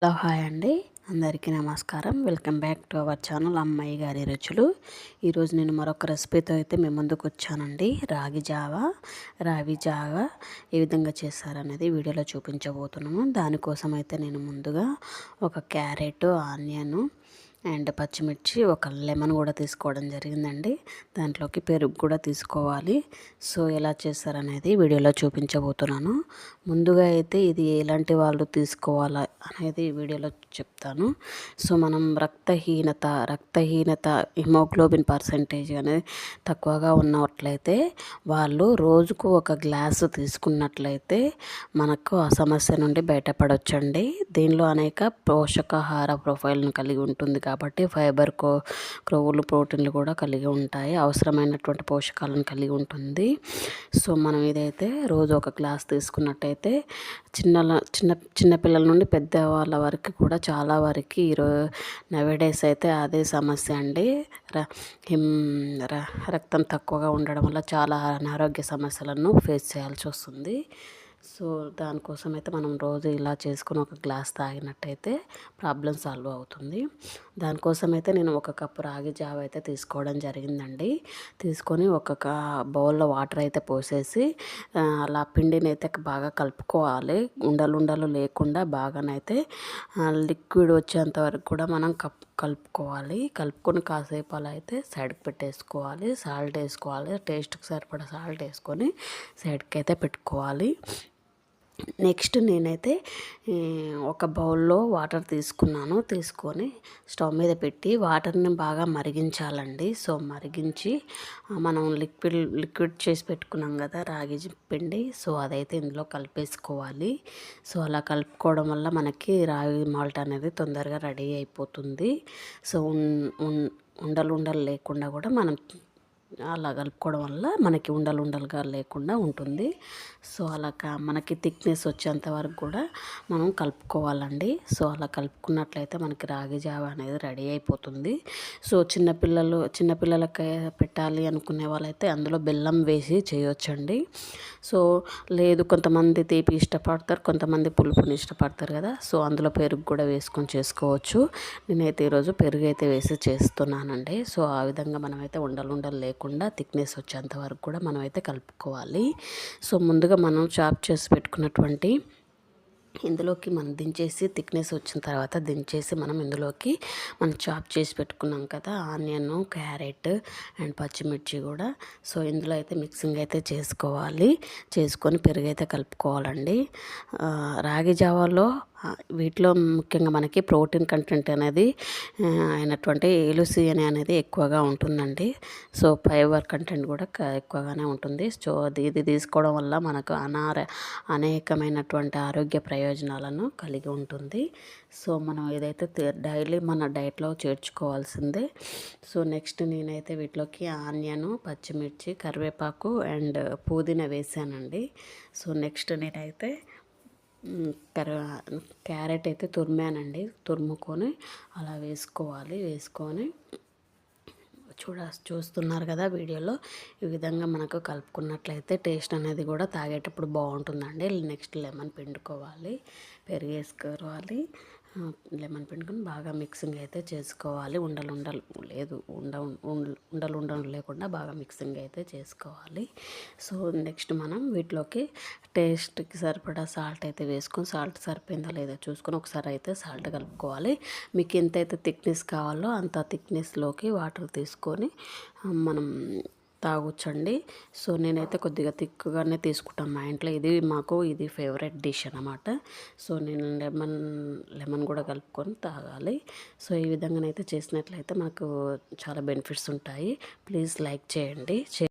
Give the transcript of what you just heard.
Hello hi అండి, అందరికీ నమస్కారం. Welcome back to our channel అమ్మాయి గారి రుచులు. ఈరోజు నేను మరొక రెసిపీతో అయితే మేము ముందుకు వచ్చానండి. రాగి జావా ఏ విధంగా చేస్తారనేది వీడియోలో చూపించబోతున్నాము. దానికోసం అయితే నేను ముందుగా ఒక క్యారెట్, ఆనియన్ అండ్ పచ్చిమిర్చి, ఒక లెమన్ కూడా తీసుకోవడం జరిగిందండి. దాంట్లోకి పెరుగు కూడా తీసుకోవాలి. సో ఎలా చేస్తారనేది వీడియోలో చూపించబోతున్నాను. ముందుగా అయితే ఇది ఎలాంటి వాళ్ళు తీసుకోవాలా అనేది వీడియోలో చెప్తాను. సో మనం రక్తహీనత హిమోగ్లోబిన్ పర్సెంటేజ్ అనేది తక్కువగా ఉన్నట్లయితే వాళ్ళు రోజుకు ఒక గ్లాసు తీసుకున్నట్లయితే మనకు ఆ సమస్య నుండి బయటపడవచ్చండి. దీనిలో అనేక పోషకాహార ప్రొఫైల్ను కలిగి ఉంటుంది కాబట్టి ఫైబర్, క్రొవ్వులు, ప్రోటీన్లు కూడా కలిగి ఉంటాయి. అవసరమైనటువంటి పోషకాలను కలిగి ఉంటుంది. సో మనం ఇదైతే రోజు ఒక గ్లాస్ తీసుకున్నట్టయితే చిన్న పిల్లల నుండి పెద్దవాళ్ళ వరకు కూడా చాలా వరకు నవేడేస్ అయితే అదే సమస్య అండి. రక్తం తక్కువగా ఉండడం వల్ల చాలా అనారోగ్య సమస్యలను ఫేస్ చేయాల్సి వస్తుంది. సో దానికోసం అయితే మనం రోజు ఇలా చేసుకుని ఒక గ్లాస్ తాగినట్టయితే ప్రాబ్లం సాల్వ్ అవుతుంది. దానికోసం అయితే నేను ఒక కప్పు రాగి జావ అయితే తీసుకోవడం జరిగిందండి. తీసుకొని ఒక బౌల్లో వాటర్ అయితే పోసేసి అలా పిండిని అయితే బాగా కలుపుకోవాలి. ఉండలు లేకుండా బాగానైతే లిక్విడ్ వచ్చేంత వరకు కూడా మనం కలుపుకోవాలి. కలుపుకొని కాసేపు అలా అయితే సైడ్కి పెట్టేసుకోవాలి. సాల్ట్ వేసుకోవాలి, టేస్ట్కి సరిపడా సాల్ట్ వేసుకొని సైడ్కి అయితే పెట్టుకోవాలి. నెక్స్ట్ నేనైతే ఒక బౌల్లో వాటర్ తీసుకొని స్టవ్ మీద పెట్టి వాటర్ని బాగా మరిగించాలండి. సో మరిగించి మనం లిక్విడ్ చేసి పెట్టుకున్నాం కదా రాగి పిండి, సో అదైతే ఇందులో కలిపేసుకోవాలి. సో అలా కలుపుకోవడం వల్ల మనకి రాగి మాల్ట్ అనేది తొందరగా రెడీ అయిపోతుంది. సో ఉండలు లేకుండా కూడా మనం అలా కలుపుకోవడం వల్ల మనకి ఉండలుగా లేకుండా ఉంటుంది. సో అలా మనకి థిక్నెస్ వచ్చేంత వరకు కూడా మనం కలుపుకోవాలండి. సో అలా కలుపుకున్నట్లయితే మనకి రాగి జావ అనేది రెడీ అయిపోతుంది. సో చిన్నపిల్లలకి పెట్టాలి అనుకునే వాళ్ళైతే అందులో బెల్లం వేసి చేయొచ్చండి. సో లేదు, కొంతమంది తీపి ఇష్టపడతారు, కొంతమంది పులుపుని ఇష్టపడతారు కదా. సో అందులో పెరుగు కూడా వేసుకొని చేసుకోవచ్చు. నేనైతే ఈరోజు పెరుగు అయితే వేసి చేస్తున్నానండి. సో ఆ విధంగా మనమైతే ఉండలు లేకుండా థిక్నెస్ వచ్చేంత వరకు కూడా మనమైతే కలుపుకోవాలి. సో ముందుగా మనం చాప్ చేసి పెట్టుకున్నటువంటి ఇందులోకి మనం దించేసి థిక్నెస్ వచ్చిన తర్వాత మనం ఇందులోకి మనం చాప్ చేసి పెట్టుకున్నాం కదా ఆనియన్, క్యారెట్ అండ్ పచ్చిమిర్చి కూడా. సో ఇందులో అయితే మిక్సింగ్ అయితే చేసుకొని పెరుగు అయితే కలుపుకోవాలండి. రాగి జావాలో వీటిలో ముఖ్యంగా మనకి ప్రోటీన్ కంటెంట్ అనేది అయినటువంటి ఏలుసియన్ అనేది ఎక్కువగా ఉంటుందండి. సో ఫైబర్ కంటెంట్ కూడా ఎక్కువగానే ఉంటుంది. సో ఇది తీసుకోవడం వల్ల మనకు అనేకమైనటువంటి ఆరోగ్య ప్రయోజనాలను కలిగి ఉంటుంది. సో మనం ఏదైతే డైలీ మన డైట్లో చేర్చుకోవాల్సిందే. సో నెక్స్ట్ నేనైతే వీటిలోకి ఆనియన్, పచ్చిమిర్చి, కరివేపాకు అండ్ పుదీనా వేసానండి. సో నెక్స్ట్ నేనైతే క్యారెట్ అయితే తురుముకొని అలా వేసుకొని చూస్తున్నారు కదా వీడియోలో. ఈ విధంగా మనకు కలుపుకున్నట్లయితే టేస్ట్ అనేది కూడా తాగేటప్పుడు బాగుంటుందండి. నెక్స్ట్ లెమన్ పిండుకోవాలి, పెరుగు వేసుకోవాలి. లెమన్ పిండుకొని బాగా మిక్సింగ్ అయితే చేసుకోవాలి. ఉండలు లేకుండా బాగా మిక్సింగ్ అయితే చేసుకోవాలి. సో నెక్స్ట్ మనం వీటిలోకి టేస్ట్కి సరిపడా సాల్ట్ అయితే వేసుకొని, సాల్ట్ సరిపోయిందో లేదో చూసుకొని ఒకసారి అయితే సాల్ట్ కలుపుకోవాలి. మీకు ఎంతైతే థిక్నెస్ కావాలో అంత థిక్నెస్లోకి వాటర్ తీసుకొని మనం తాగొచ్చండి. సో నేనైతే కొద్దిగా థిక్గానే తీసుకుంటాను మా ఇంట్లో. ఇది ఫేవరెట్ డిష్ అన్నమాట. సో నేను లెమన్ కూడా కలుపుకొని తాగాలి. సో ఈ విధంగానైతే చేసినట్లయితే మనకు చాలా బెనిఫిట్స్ ఉంటాయి. ప్లీజ్ లైక్ చేయండి.